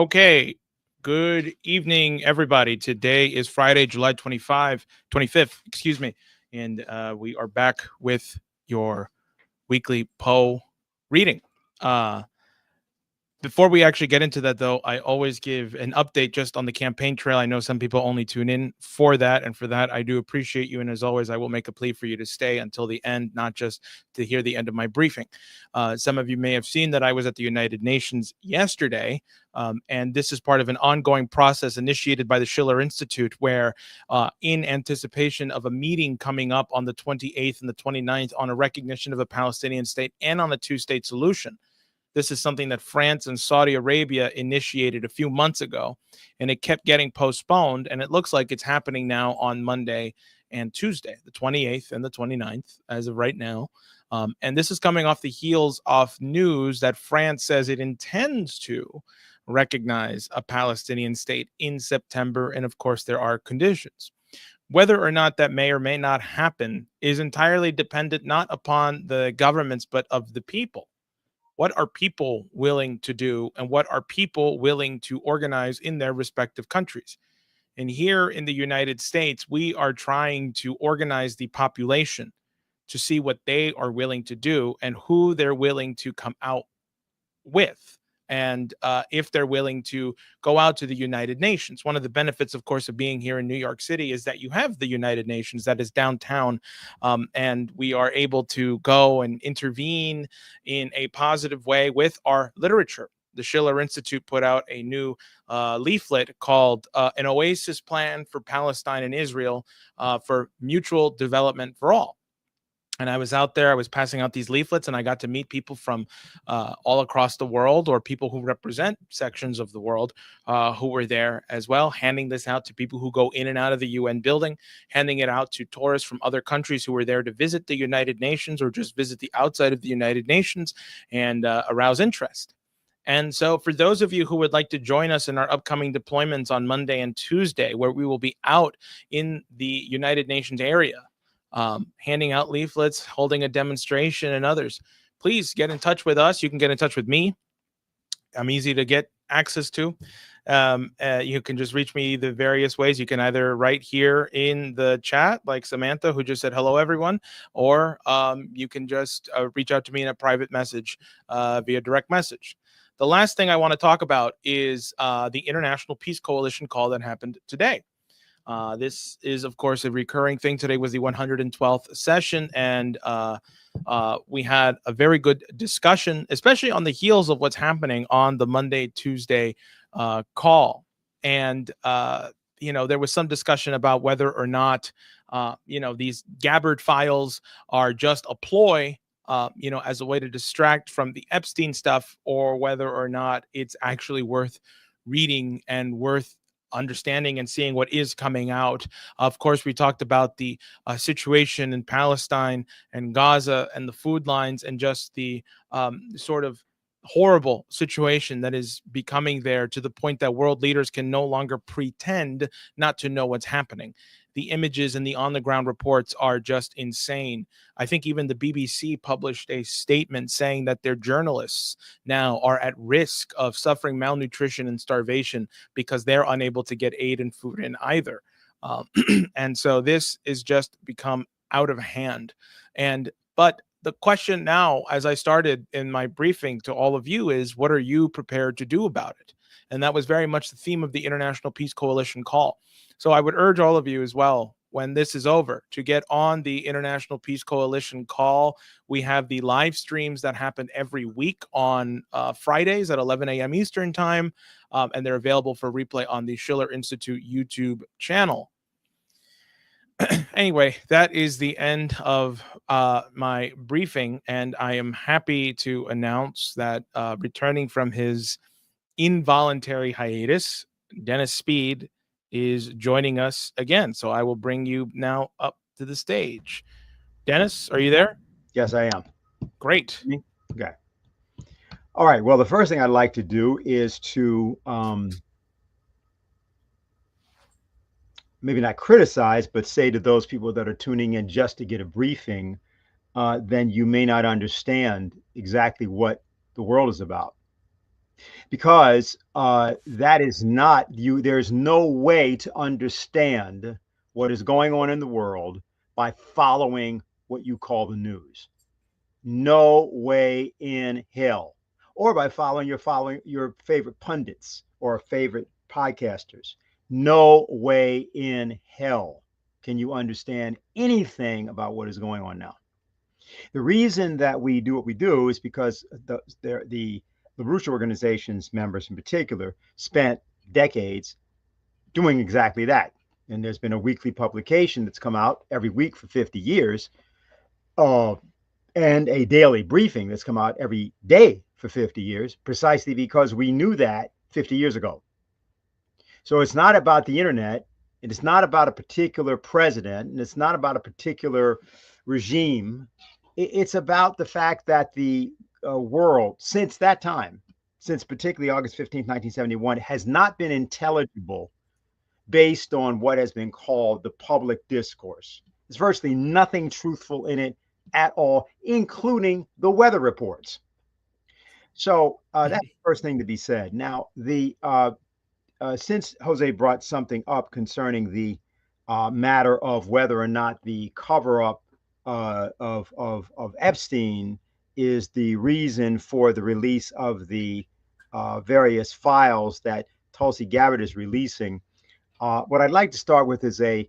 Okay. Good evening, everybody. Today is Friday, July 25th, excuse me. And we are back with your weekly Poe reading. Uh, Before we actually get into that, though, I always give an update just on the campaign trail. I know some people only tune in for that. And for that, I do appreciate you. And as always, I will make a plea for you to stay until the end, not just to hear the end of my briefing. Some of you may have seen that I was at the United Nations yesterday. And this is part of an ongoing process initiated by the Schiller Institute, where in anticipation of a meeting coming up on the 28th and the 29th on a recognition of a Palestinian state and on a two-state solution. This is something that France and Saudi Arabia initiated a few months ago, and it kept getting postponed. And it looks like it's happening now on Monday and Tuesday, the 28th and the 29th, as of right now. And this is coming off the heels of news that France says it intends to recognize a Palestinian state in September. And of course, there are conditions. Whether or not that may or may not happen is entirely dependent not upon the governments, but of the people. What are people willing to do, and what are people willing to organize in their respective countries? And here in the United States, we are trying to organize the population to see what they are willing to do and who they're willing to come out with. And if they're willing to go out to the United Nations. One of the benefits, of course, of being here in New York City is that you have the United Nations that is downtown, and we are able to go and intervene in a positive way with our literature. The Schiller Institute put out a new leaflet called An Oasis Plan for Palestine and Israel for Mutual Development for All. And I was out there, I was passing out these leaflets, and I got to meet people from all across the world, or people who represent sections of the world who were there as well, handing this out to people who go in and out of the UN building, handing it out to tourists from other countries who were there to visit the United Nations or just visit the outside of the United Nations and arouse interest. And so, for those of you who would like to join us in our upcoming deployments on Monday and Tuesday, where we will be out in the United Nations area, handing out leaflets, holding a demonstration, and others, please get in touch with us. You can get in touch with me. I'm easy to get access to. You can just reach me the various ways. You can either write here in the chat, like Samantha, who just said hello, everyone, or you can just reach out to me in a private message via direct message. The last thing I want to talk about is the International Peace Coalition call that happened today. This is, of course, a recurring thing. Today was the 112th session, and we had a very good discussion, especially on the heels of what's happening on the Monday, Tuesday call. And, there was some discussion about whether or not, these Gabbard files are just a ploy, as a way to distract from the Epstein stuff, or whether or not it's actually worth reading and worth understanding and seeing what is coming out. Of course, we talked about the situation in Palestine and Gaza and the food lines, and just the sort of horrible situation that is becoming there, to the point that world leaders can no longer pretend not to know what's happening. The images and the on the ground reports are just insane. I think even the BBC published a statement saying that their journalists now are at risk of suffering malnutrition and starvation because they're unable to get aid and food in either. And so this is just become out of hand. But the question now, as I started in my briefing to all of you, is what are you prepared to do about it? And that was very much the theme of the International Peace Coalition call. So I would urge all of you as well, when this is over, to get on the International Peace Coalition call. We have the live streams that happen every week on Fridays at 11 a.m. Eastern time, and they're available for replay on the Schiller Institute YouTube channel. Anyway, that is the end of my briefing, and I am happy to announce that returning from his involuntary hiatus, Dennis Speed is joining us again. So I will bring you now up to the stage. Dennis, are you there? Yes, I am. Great. Okay. All right. Well, the first thing I'd like to do is to maybe not criticize, but say to those people that are tuning in just to get a briefing, then you may not understand exactly what the world is about. because that is not you. There's no way to understand what is going on in the world by following what you call the news. No way in hell. Or by following your favorite pundits or favorite podcasters. No way in hell can you understand anything about what is going on now. The reason that we do what we do is because the LaRouche organization's members in particular spent decades doing exactly that. And there's been a weekly publication that's come out every week for 50 years, uh, and a daily briefing that's come out every day for 50 years, precisely because we knew that 50 years ago. So it's not about the internet, and it's not about a particular president, and it's not about a particular regime. It's about the fact that the world, since that time, since particularly August 15th, 1971, has not been intelligible based on what has been called the public discourse. There's virtually nothing truthful in it at all, including the weather reports. So that's the first thing to be said. Now, the since Jose brought something up concerning the matter of whether or not the cover up of Epstein is the reason for the release of the various files that Tulsi Gabbard is releasing, what I'd like to start with is a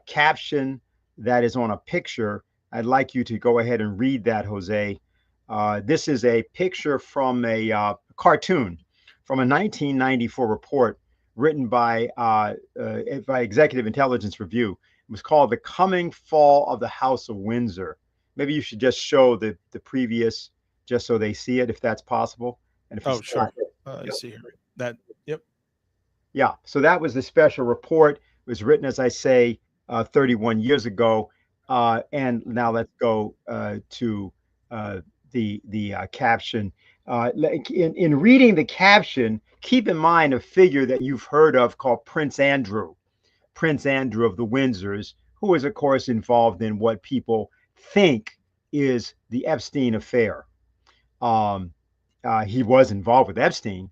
caption that is on a picture. I'd like you to go ahead and read that, Jose. This is a picture from a cartoon from a 1994 report written by Executive Intelligence Review. It was called "The Coming Fall of the House of Windsor." Maybe you should just show the previous, just so they see it, if that's possible. And if Oh, sure. yep. Let's see here. That, yep. Yeah, so that was the special report. It was written, as I say, 31 years ago. And now let's go to the caption. In reading the caption, keep in mind a figure that you've heard of called Prince Andrew of the Windsors, who is, of course, involved in what people think is the Epstein affair. He was involved with Epstein.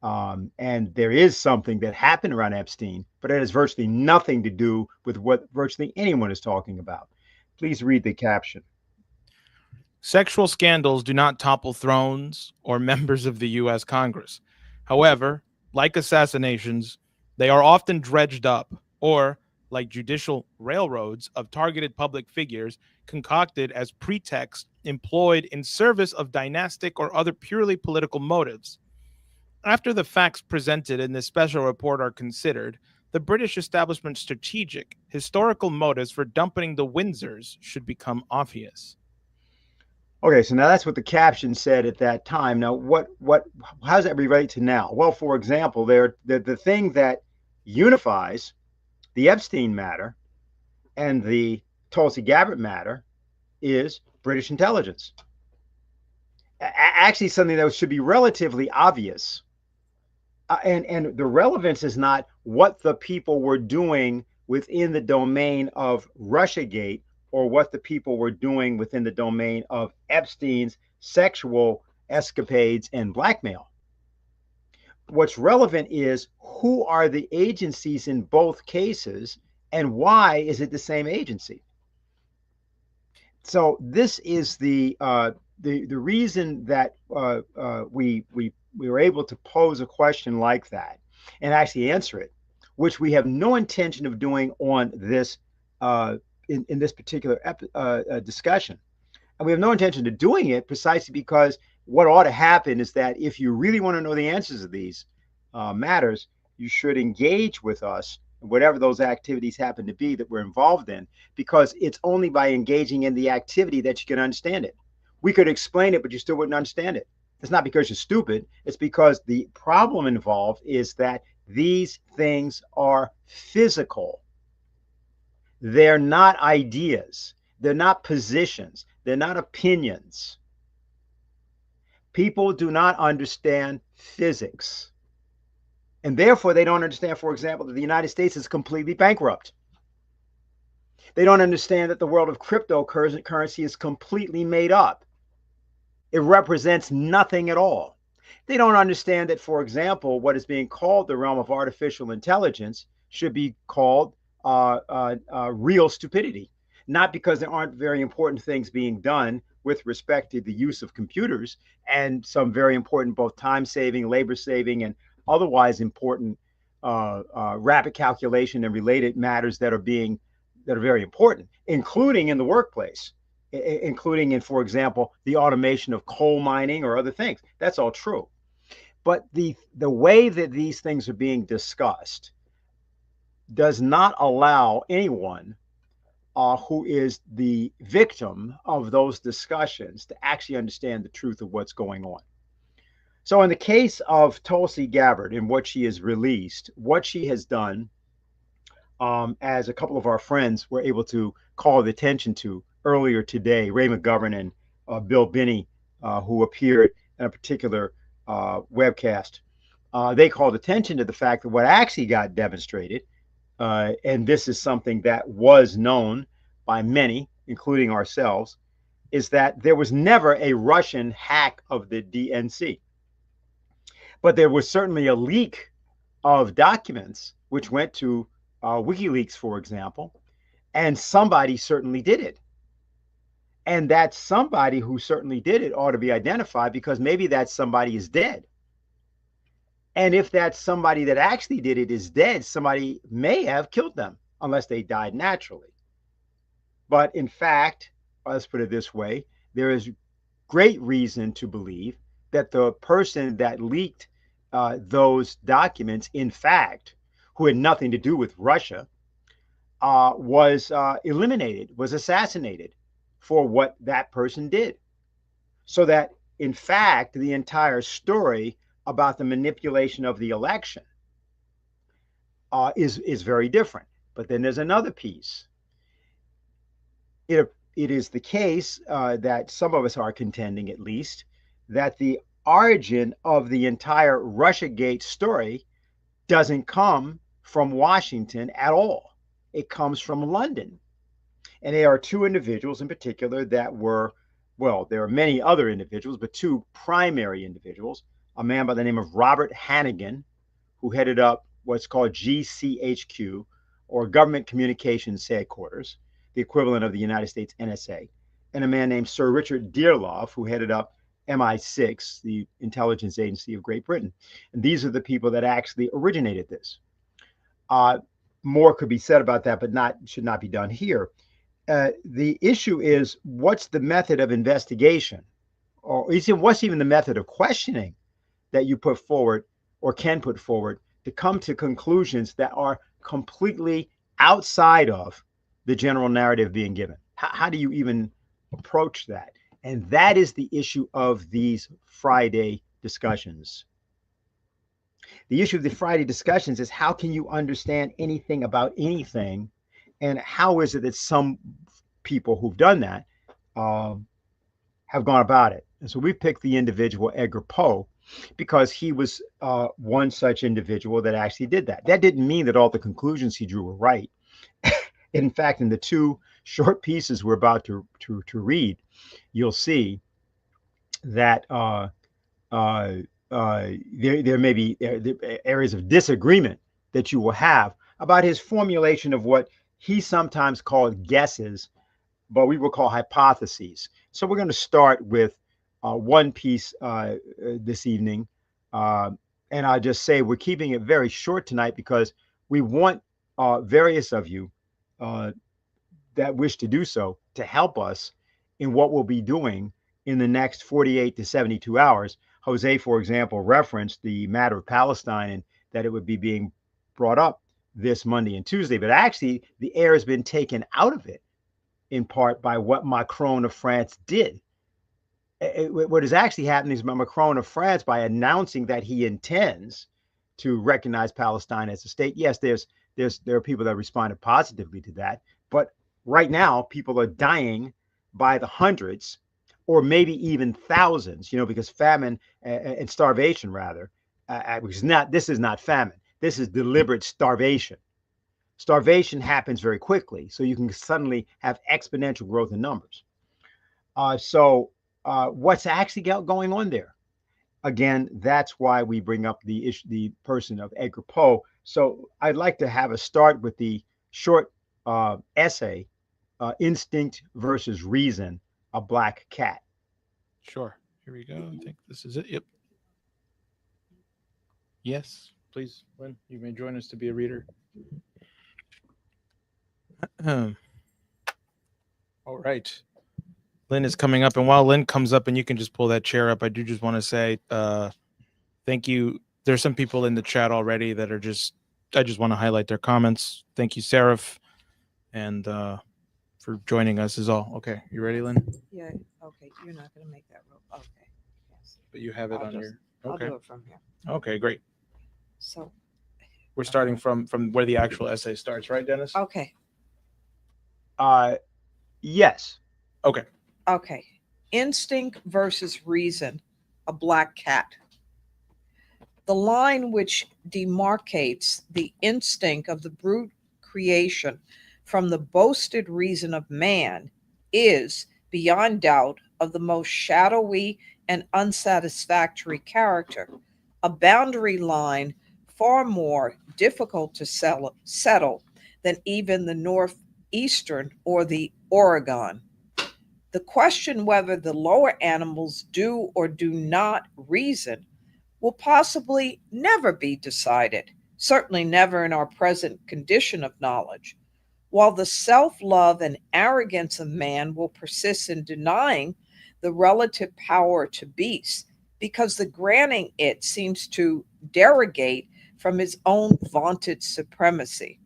And there is something that happened around Epstein, but it has virtually nothing to do with what virtually anyone is talking about. Please read the caption. Sexual scandals do not topple thrones or members of the U.S. Congress. However, like assassinations, they are often dredged up or, like judicial railroads of targeted public figures, concocted as pretext employed in service of dynastic or other purely political motives. After the facts presented in this special report are considered, the British establishment's strategic, historical motives for dumping the Windsors should become obvious. Okay, so now that's what the caption said at that time. Now, how does that relate to now? Well, for example, the thing that unifies the Epstein matter and the Tulsi Gabbard matter is British intelligence. Actually, something that should be relatively obvious. And the relevance is not what the people were doing within the domain of Russiagate or what the people were doing within the domain of Epstein's sexual escapades and blackmail. What's relevant is who are the agencies in both cases and why is it the same agency? So this is the reason that we were able to pose a question like that and actually answer it, which we have no intention of doing on this in this particular discussion. And we have no intention of doing it precisely because what ought to happen is that if you really want to know the answers to these matters, you should engage with us, whatever those activities happen to be that we're involved in, because it's only by engaging in the activity that you can understand it. We could explain it, but you still wouldn't understand it. It's not because you're stupid. It's because the problem involved is that these things are physical. They're not ideas. They're not positions. They're not opinions. People do not understand physics. And therefore, they don't understand, for example, that the United States is completely bankrupt. They don't understand that the world of cryptocurrency is completely made up. It represents nothing at all. They don't understand that, for example, what is being called the realm of artificial intelligence should be called real stupidity, not because there aren't very important things being done with respect to the use of computers and some very important both time saving, labor saving, and otherwise important rapid calculation and related matters that are very important, including in the workplace, including in, for example, the automation of coal mining or other things. That's all true. But the way that these things are being discussed does not allow anyone who is the victim of those discussions to actually understand the truth of what's going on. So in the case of Tulsi Gabbard and what she has released, what she has done, as a couple of our friends were able to call the attention to earlier today, Ray McGovern and Bill Binney, who appeared in a particular webcast, they called attention to the fact that what actually got demonstrated, and this is something that was known by many, including ourselves, is that there was never a Russian hack of the DNC. But there was certainly a leak of documents which went to WikiLeaks, for example, and somebody certainly did it. And that somebody who certainly did it ought to be identified, because maybe that somebody is dead. And if that somebody that actually did it is dead, somebody may have killed them unless they died naturally. But in fact, let's put it this way, there is great reason to believe that the person that leaked those documents, in fact, who had nothing to do with Russia, was eliminated, was assassinated for what that person did. So that, in fact, the entire story about the manipulation of the election is very different. But then there's another piece. It is the case that some of us are contending, at least, that the origin of the entire Russiagate story doesn't come from Washington at all. It comes from London. And there are two individuals in particular that were, well, there are many other individuals, but two primary individuals, a man by the name of Robert Hannigan, who headed up what's called GCHQ, or Government Communications Headquarters, the equivalent of the United States NSA, and a man named Sir Richard Dearlove, who headed up MI6, the intelligence agency of Great Britain. And these are the people that actually originated this. More could be said about that, but should not be done here. The issue is, what's the method of investigation, or what's even the method of questioning that you put forward or can put forward to come to conclusions that are completely outside of the general narrative being given? How do you even approach that? And that is the issue of these Friday discussions. The issue of the Friday discussions is, how can you understand anything about anything? And how is it that some people who've done that have gone about it? And so we picked the individual Edgar Poe because he was one such individual that actually did that. That didn't mean that all the conclusions he drew were right. In fact, in the two short pieces we're about to read, you'll see that there may be areas of disagreement that you will have about his formulation of what he sometimes called guesses, but we will call hypotheses. So we're going to start with one piece this evening. And I'll just say we're keeping it very short tonight because we want various of you that wish to do so to help us in what we'll be doing in the next 48 to 72 hours. Jose, for example, referenced the matter of Palestine and that it would be being brought up this Monday and Tuesday, but actually the air has been taken out of it in part by what Macron of France did. What is actually happening is Macron of France, by announcing that he intends to recognize Palestine as a state. Yes, there are people that responded positively to that, but right now people are dying by the hundreds, or maybe even thousands, because famine and starvation, rather, this is not famine. This is deliberate starvation. Starvation happens very quickly, so you can suddenly have exponential growth in numbers. So what's actually going on there? again, that's why we bring up the person of Edgar Poe. So I'd like to have a start with the short essay, "Instinct versus Reason: A Black Cat." Sure. Here we go. I think this is it. Yep. Yes, please, Lynn, you may join us to be a reader. All right. Lynn is coming up, and while Lynn comes up, and you can just pull that chair up, I do just want to say thank you. There's some people in the chat already that are I just want to highlight their comments. Thank you, Seraph, and for joining us is all. Okay, you ready, Lynn? Yeah, okay, you're not gonna make that real, okay, yes. But you have it I'll on just- your. I'll Okay. do it from here. Okay, great. So, We're starting from where the actual essay starts, right, Dennis? okay, Yes. Okay. okay. Instinct versus reason, a black cat. The line which demarcates the instinct of the brute creation from the boasted reason of man is, beyond doubt, of the most shadowy and unsatisfactory character, a boundary line far more difficult to settle than even the northeastern or the Oregon. The question whether the lower animals do or do not reason will possibly never be decided, certainly never in our present condition of knowledge, while the self love and arrogance of man will persist in denying the relative power to beasts, because the granting it seems to derogate from his own vaunted supremacy.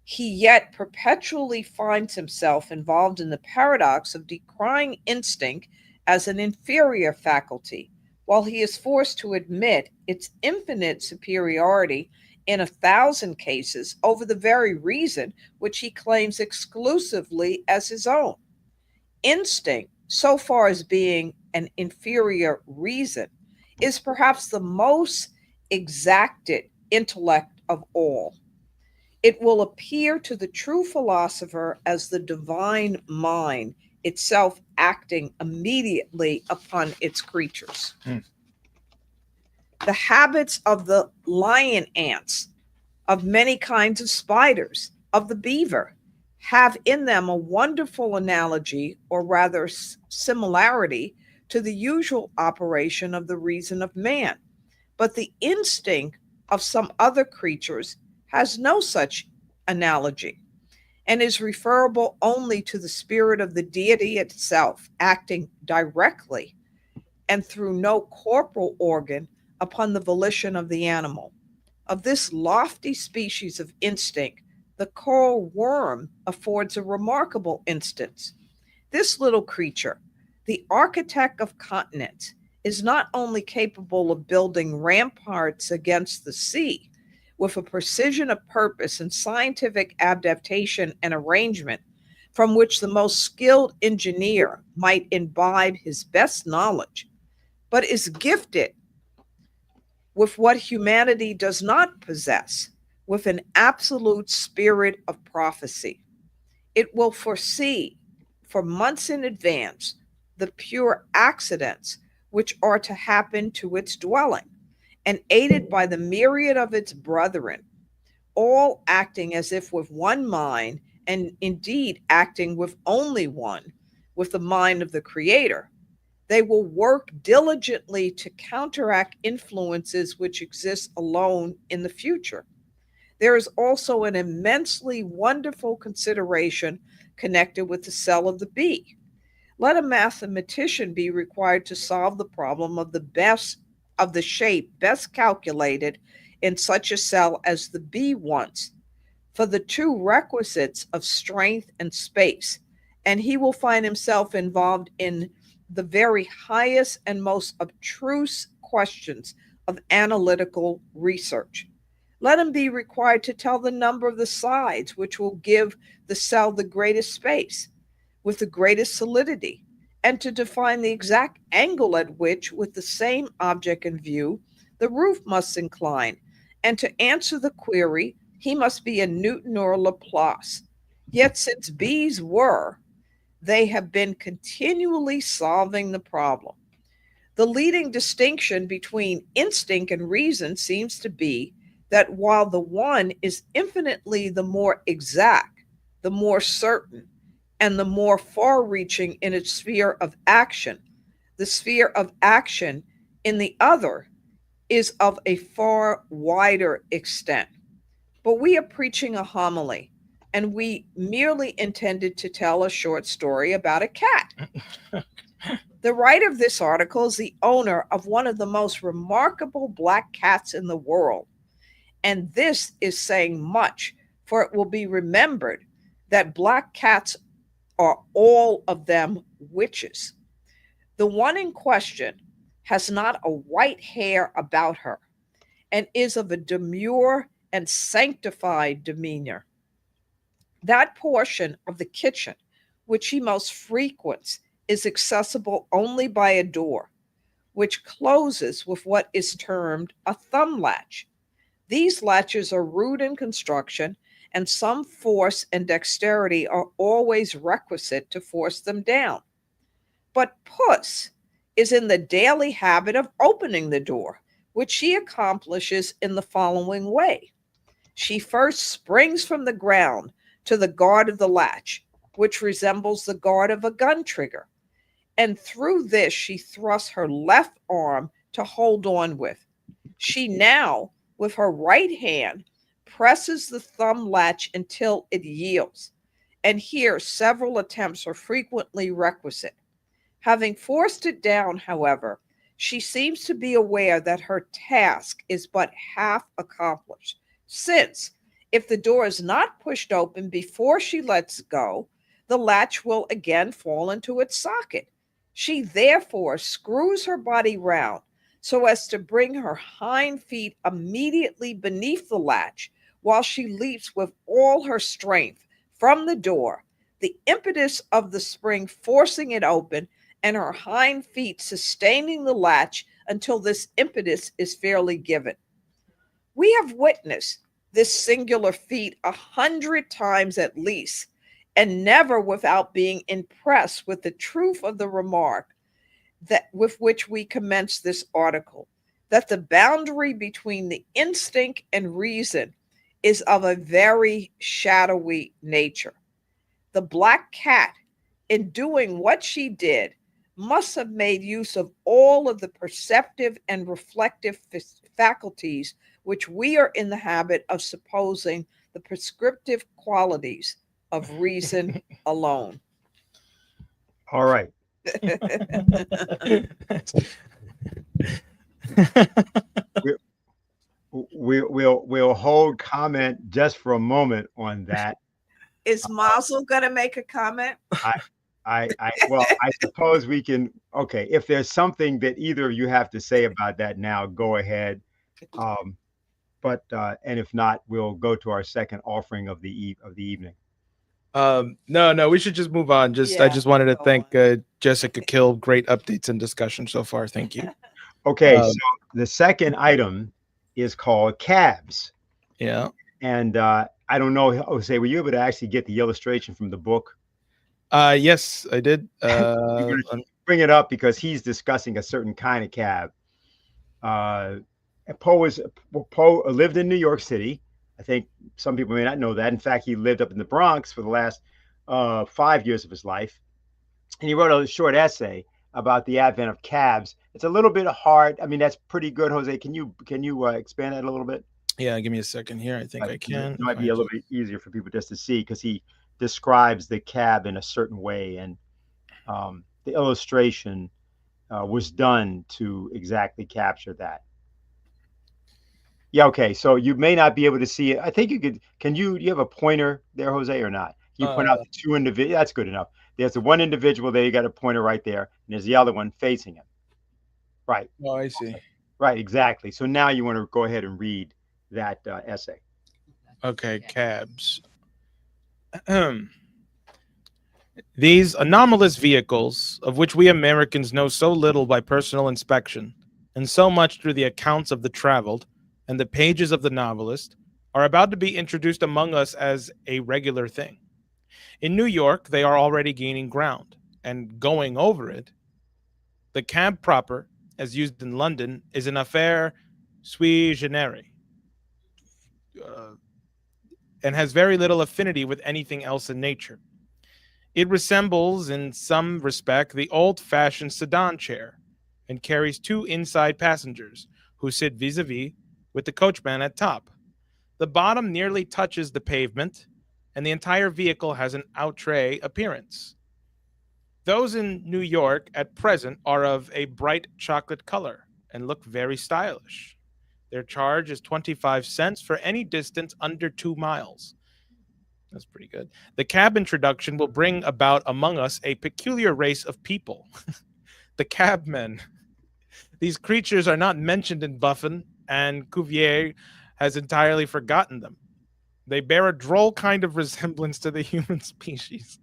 He yet perpetually finds himself involved in the paradox of decrying instinct as an inferior faculty, while he is forced to admit its infinite superiority in 1,000 cases over the very reason which he claims exclusively as his own. Instinct, so far as being an inferior reason, is perhaps the most exacted intellect of all. It will appear to the true philosopher as the divine mind itself acting immediately upon its creatures. The habits of the lion ants, of many kinds of spiders, of the beaver, have in them a wonderful analogy, or rather similarity, to the usual operation of the reason of man. But the instinct of some other creatures has no such analogy and is referable only to the spirit of the deity itself, acting directly and through no corporal organ upon the volition of the animal. Of this lofty species of instinct, the coral worm affords a remarkable instance. This little creature, the architect of continents, is not only capable of building ramparts against the sea with a precision of purpose and scientific adaptation and arrangement from which the most skilled engineer might imbibe his best knowledge, but is gifted with what humanity does not possess, with an absolute spirit of prophecy. It will foresee for months in advance the pure accidents which are to happen to its dwelling, and aided by the myriad of its brethren, all acting as if with one mind, and indeed acting with only one, with the mind of the Creator, they will work diligently to counteract influences which exist alone in the future. There is also an immensely wonderful consideration connected with the cell of the bee. Let a mathematician be required to solve the problem of the shape best calculated in such a cell as the bee wants, for the two requisites of strength and space, and he will find himself involved in the very highest and most abstruse questions of analytical research. Let him be required to tell the number of the sides which will give the cell the greatest space, with the greatest solidity, and to define the exact angle at which, with the same object in view, the roof must incline. And to answer the query, he must be a Newton or a Laplace. Yet, since bees were, they have been continually solving the problem. The leading distinction between instinct and reason seems to be that while the one is infinitely the more exact, the more certain, and the more far reaching in its sphere of action, the sphere of action in the other is of a far wider extent. But we are preaching a homily, and we merely intended to tell a short story about a cat. The writer of this article is the owner of one of the most remarkable black cats in the world. And this is saying much, for it will be remembered that black cats are all of them witches. The one in question has not a white hair about her and is of a demure and sanctified demeanor. That portion of the kitchen which he most frequents is accessible only by a door, which closes with what is termed a thumb latch. These latches are rude in construction, and some force and dexterity are always requisite to force them down. But Puss is in the daily habit of opening the door, which she accomplishes in the following way. She first springs from the ground to the guard of the latch, which resembles the guard of a gun trigger, and through this she thrusts her left arm to hold on with. She now, with her right hand, presses the thumb latch until it yields, and here several attempts are frequently requisite. Having forced it down, however, she seems to be aware that her task is but half accomplished, since if the door is not pushed open before she lets go, the latch will again fall into its socket. She therefore screws her body round so as to bring her hind feet immediately beneath the latch while she leaps with all her strength from the door, the impetus of the spring forcing it open and her hind feet sustaining the latch until this impetus is fairly given. We have witnessed this singular feat 100 times at least, and never without being impressed with the truth of the remark that with which we commence this article, that the boundary between the instinct and reason is of a very shadowy nature. The black cat, in doing what she did, must have made use of all of the perceptive and reflective faculties which we are in the habit of supposing the prescriptive qualities of reason alone. All right. We'll hold comment just for a moment on that. Is Mazel going to make a comment? I suppose we can. Okay, if there's something that either of you have to say about that now, go ahead. And if not, we'll go to our second offering of the evening. No, we should just move on. I just wanted to thank Jessica Kill. Great updates and discussion so far. Thank you. Okay, so the second item is called cabs. Yeah. And I don't know, Jose, were you able to actually get the illustration from the book? Yes, I did. Bring it up because he's discussing a certain kind of cab. Poe lived in New York City. I think some people may not know that. In fact, he lived up in the Bronx for the last 5 years of his life. And he wrote a short essay about the advent of cabs. It's a little bit hard. I mean, that's pretty good, Jose. Can you expand that a little bit? Yeah, give me a second here. I think I can. It might be a little bit easier for people just to see because he describes the cab in a certain way. And the illustration was done to exactly capture that. Yeah, okay. So you may not be able to see it. I think you could. Do you have a pointer there, Jose, or not? Can you point out the two individuals? That's good enough. There's the one individual there. You got a pointer right there, and there's the other one facing him. Right. Oh, I see. Right, exactly. So now you want to go ahead and read that essay. Okay, cabs. These anomalous vehicles, of which we Americans know so little by personal inspection, and so much through the accounts of the traveled and the pages of the novelist, are about to be introduced among us as a regular thing. In New York, they are already gaining ground and going over it. The cab proper as used in London, is an affaire sui generis, uh, and has very little affinity with anything else in nature. It resembles, in some respect, the old-fashioned sedan chair, and carries two inside passengers, who sit vis-a-vis with the coachman at top. The bottom nearly touches the pavement, and the entire vehicle has an outre appearance. Those in New York at present are of a bright chocolate color and look very stylish. Their charge is 25 cents for any distance under 2 miles. That's pretty good. The cab introduction will bring about among us a peculiar race of people, the cabmen. These creatures are not mentioned in Buffon, and Cuvier has entirely forgotten them. They bear a droll kind of resemblance to the human species,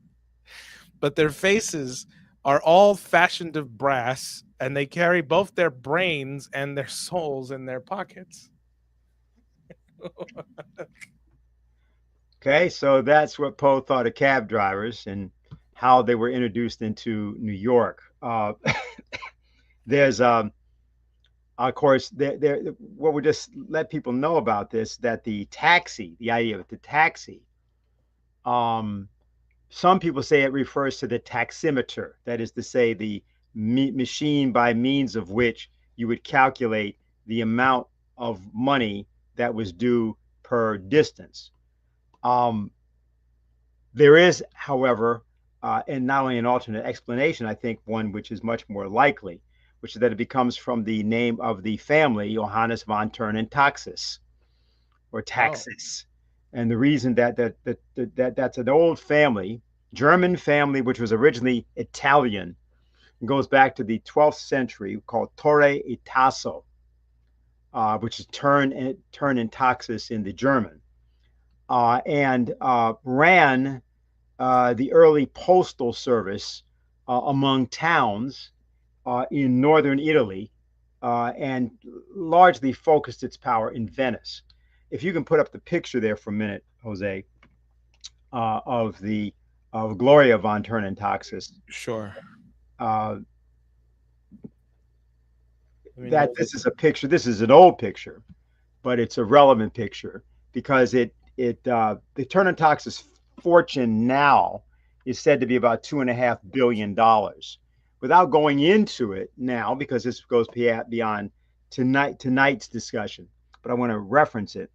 but their faces are all fashioned of brass, and they carry both their brains and their souls in their pockets. Okay, so that's what Poe thought of cab drivers and how they were introduced into New York. There's, of course, what we just let people know about this, that the taxi, the idea of the taxi, some people say it refers to the taximeter, that is to say, the machine by means of which you would calculate the amount of money that was due per distance. There is, however, and not only an alternate explanation, I think one which is much more likely, which is that it becomes from the name of the family, Johannes von Turn Taxis, or Taxis. And the reason that's an old family, German family, which was originally Italian, and goes back to the 12th century, called Torre e Tasso, which is turn and Taxis in the German. And ran the early postal service among towns in northern Italy, and largely focused its power in Venice. If you can put up the picture there for a minute, Jose, of Gloria von Turn Taxis. Sure. That this is a picture. This is an old picture, but it's a relevant picture because the Turn Taxis fortune now is said to be about $2.5 billion. Without going into it now, because this goes beyond tonight's discussion, but I want to reference it,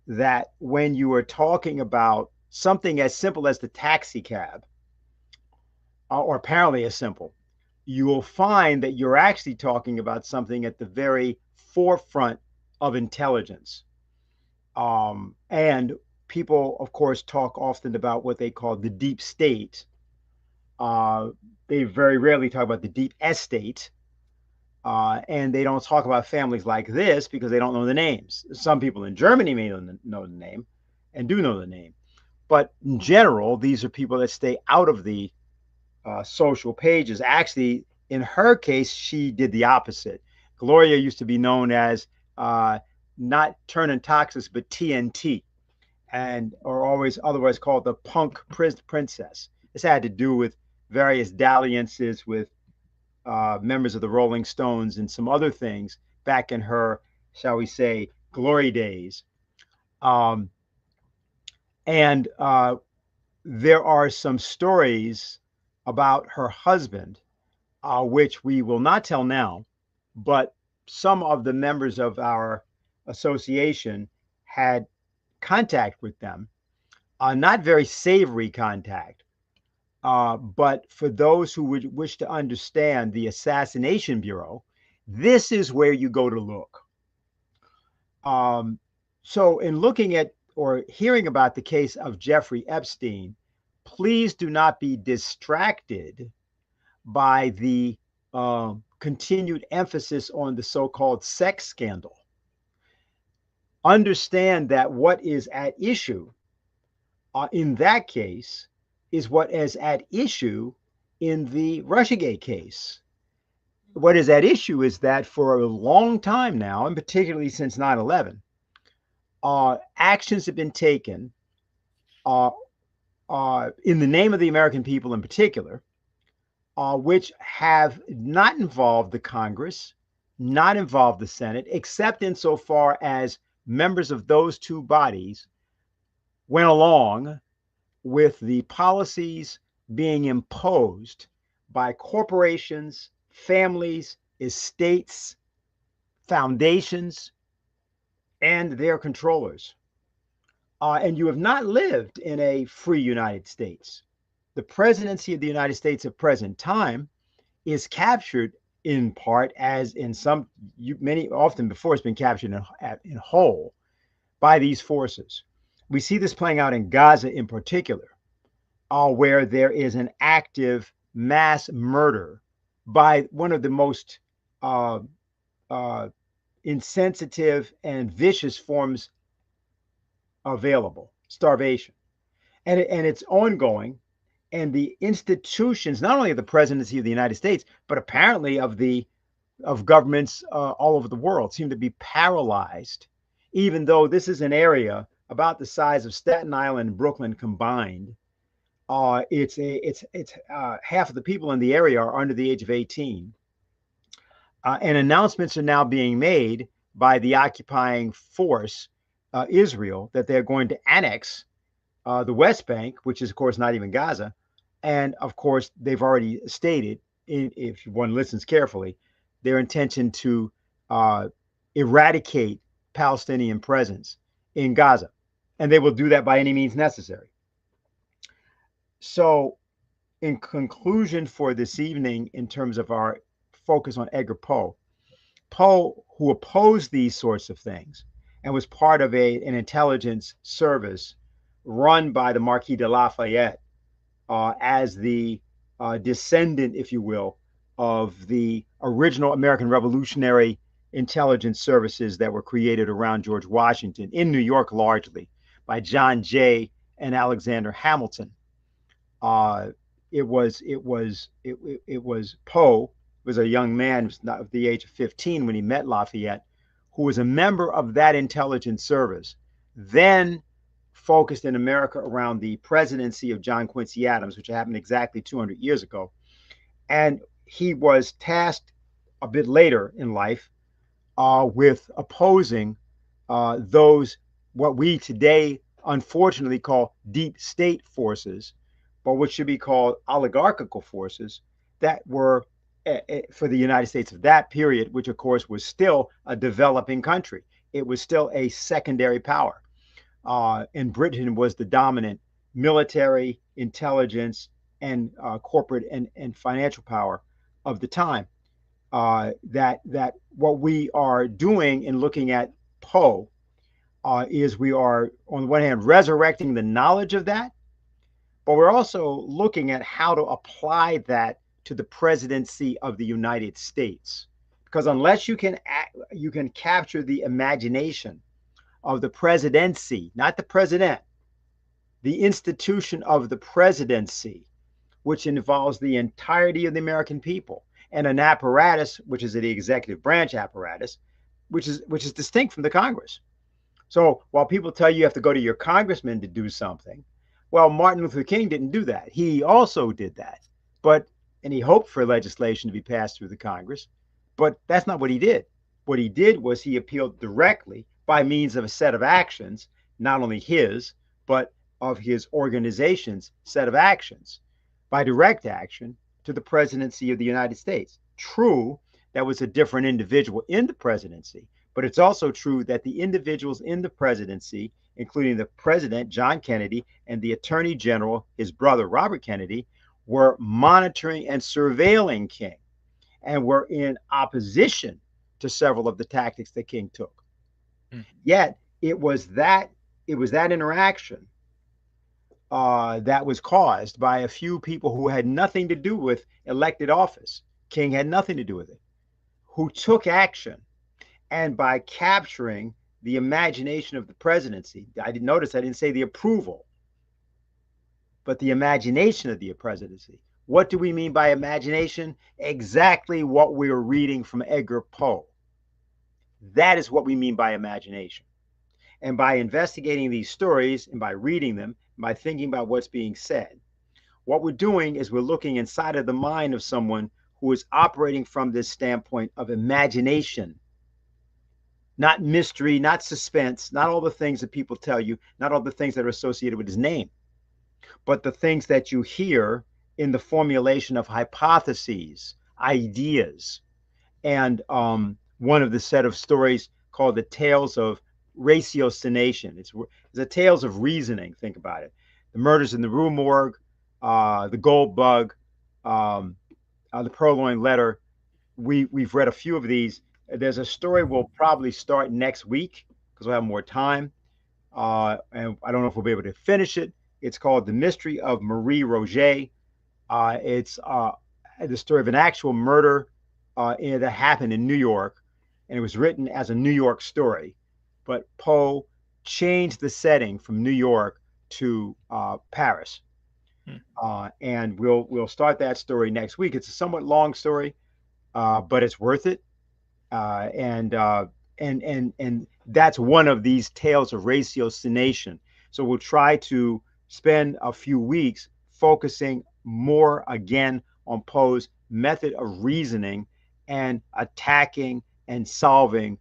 that when you are talking about something as simple as the taxi cab, or apparently as simple, you will find that you're actually talking about something at the very forefront of intelligence. And people, of course, talk often about what they call the deep state. They very rarely talk about the deep estate. And they don't talk about families like this because they don't know the names. Some people in Germany may know the name and do know the name. But in general, these are people that stay out of the social pages. Actually, in her case, she did the opposite. Gloria used to be known as not Turn Taxis, but TNT, or always otherwise called the Punk Princess. This had to do with various dalliances with members of the Rolling Stones and some other things back in her, shall we say, glory days. And there are some stories about her husband, which we will not tell now, but some of the members of our association had contact with them, not very savory contact, but for those who would wish to understand the Assassination Bureau, this is where you go to look. So in looking at or hearing about the case of Jeffrey Epstein, please do not be distracted by the continued emphasis on the so-called sex scandal. Understand that what is at issue in that case is what is at issue in the Russiagate case. What is at issue is that for a long time now, and particularly since 9/11, actions have been taken in the name of the American people in particular, which have not involved the Congress, not involve the Senate, except insofar as members of those two bodies went along with the policies being imposed by corporations, families, estates, foundations, and their controllers. And you have not lived in a free United States. The presidency of the United States at present time is captured in part, as in some many often before, it's been captured in whole by these forces. We see this playing out in Gaza in particular, where there is an active mass murder by one of the most insensitive and vicious forms available, starvation. And it's ongoing. And the institutions, not only of the presidency of the United States, but apparently of governments all over the world, seem to be paralyzed, even though this is an area about the size of Staten Island and Brooklyn combined. It's half of the people in the area are under the age of 18. And announcements are now being made by the occupying force, Israel, that they're going to annex the West Bank, which is, of course, not even Gaza. And of course, they've already stated, if one listens carefully, their intention to eradicate Palestinian presence in Gaza. And they will do that by any means necessary. So, in conclusion for this evening, in terms of our focus on Edgar Poe, who opposed these sorts of things and was part of an intelligence service run by the Marquis de Lafayette, as the descendant, if you will, of the original American Revolutionary intelligence services that were created around George Washington in New York, largely by John Jay and Alexander Hamilton. It was Poe, was a young man, not of the age of 15 when he met Lafayette, who was a member of that intelligence service, then focused in America around the presidency of John Quincy Adams, which happened exactly 200 years ago. And he was tasked a bit later in life with opposing those, what we today unfortunately call deep state forces, but what should be called oligarchical forces that were for the United States of that period, which of course was still a developing country. It was still a secondary power. And Britain was the dominant military, intelligence, and corporate and financial power of the time. That what we are doing in looking at Poe is we are, on the one hand, resurrecting the knowledge of that, but we're also looking at how to apply that to the presidency of the United States. Because unless you can capture the imagination of the presidency, not the president, the institution of the presidency, which involves the entirety of the American people, and an apparatus, which is the executive branch apparatus, which is distinct from the Congress. So while people tell you have to go to your congressman to do something, well, Martin Luther King didn't do that. He also did that, and he hoped for legislation to be passed through the Congress, but that's not what he did. What he did was he appealed directly by means of a set of actions, not only his, but of his organization's set of actions, by direct action to the presidency of the United States. True, that was a different individual in the presidency, but it's also true that the individuals in the presidency, including the president, John Kennedy, and the attorney general, his brother, Robert Kennedy, were monitoring and surveilling King and were in opposition to several of the tactics that King took. Yet it was that interaction that was caused by a few people who had nothing to do with elected office. King had nothing to do with it, who took action. And by capturing the imagination of the presidency, I didn't say the approval, but the imagination of the presidency. What do we mean by imagination? Exactly what we're reading from Edgar Poe. That is what we mean by imagination. And by investigating these stories and by reading them, by thinking about what's being said, what we're doing is we're looking inside of the mind of someone who is operating from this standpoint of imagination, not mystery, not suspense, not all the things that people tell you, not all the things that are associated with his name, but the things that you hear in the formulation of hypotheses, ideas. And one of the set of stories called the Tales of Ratiocination. It's the tales of reasoning. Think about it. The Murders in the Rue Morgue, the Gold Bug, the Purloined Letter. We've read a few of these. There's a story we'll probably start next week because we'll have more time. And I don't know if we'll be able to finish it. It's called The Mystery of Marie Roget. It's the story of an actual murder that happened in New York, and it was written as a New York story. But Poe changed the setting from New York to Paris. And we'll start that story next week. It's a somewhat long story, but it's worth it. And that's one of these tales of ratiocination. So we'll try to spend a few weeks focusing more again on Poe's method of reasoning and attacking and solving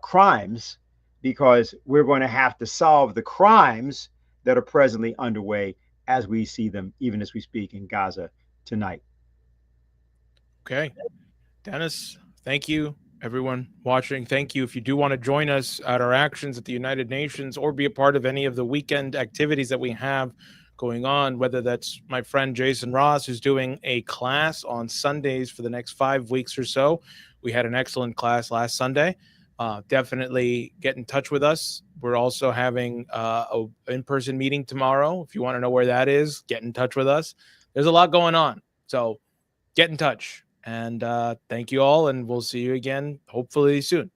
crimes, because we're going to have to solve the crimes that are presently underway as we see them, even as we speak, in Gaza tonight. Okay. Dennis, thank you. Everyone watching, thank you. If you do want to join us at our actions at the United Nations or be a part of any of the weekend activities that we have going on, whether that's my friend Jason Ross, who's doing a class on Sundays for the next 5 weeks or so. We had an excellent class last Sunday. Definitely get in touch with us. We're also having an in-person meeting tomorrow. If you want to know where that is, get in touch with us. There's a lot going on. So get in touch. And thank you all, and we'll see you again hopefully soon.